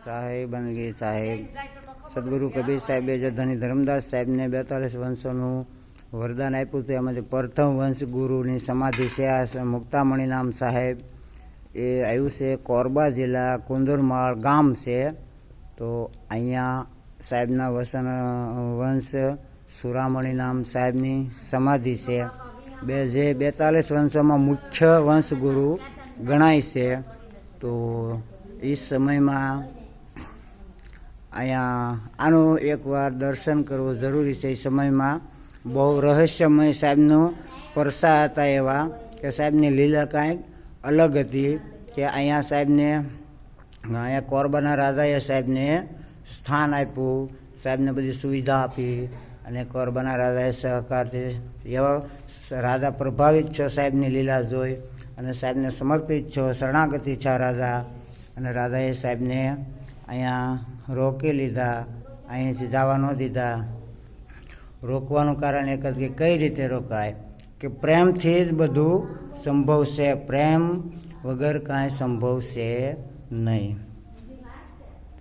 સાહેબનગી સાહેબ સદગુરુ કબીર સાહેબે જે ધની ધર્મદાસ સાહેબને 42 વંશોનું વરદાન આપ્યું હતું. એમાંથી પ્રથમ વંશ ગુરુની સમાધિ છે આ મુક્તામણી નામ સાહેબ. એ આવ્યું છે કોરબા જિલ્લા કુંદરમાળ ગામ છે. તો અહીંયા સાહેબના વંશ સુરામણી નામ સાહેબની સમાધિ છે. જે 42 વંશોમાં મુખ્ય વંશ ગુરુ ગણાય છે. તો એ સમયમાં અહીંયા આનું એકવાર દર્શન કરવું જરૂરી છે. એ સમયમાં બહુ રહસ્યમય સાહેબનું પરસા હતા એવા કે સાહેબની લીલા કાંઈક અલગ હતી કે અહીંયા સાહેબને અહીંયા કોરબાના રાજાએ સાહેબને સ્થાન આપ્યું, સાહેબને બધી સુવિધા આપી અને કોરબાના રાજાએ સહકારથી એવા રાજા પ્રભાવિત છો સાહેબની લીલા જોઈ અને સાહેબને સમર્પિત છો, શરણાગતિ છે રાજા. અને રાજાએ સાહેબને અહીંયા રોકી લીધા, અહીંથી જવા ન દીધા. રોકવાનું કારણ એક જ કે કઈ રીતે રોકાય, કે પ્રેમથી જ બધું સંભવ છે, પ્રેમ વગર કાંઈ સંભવ છે નહીં.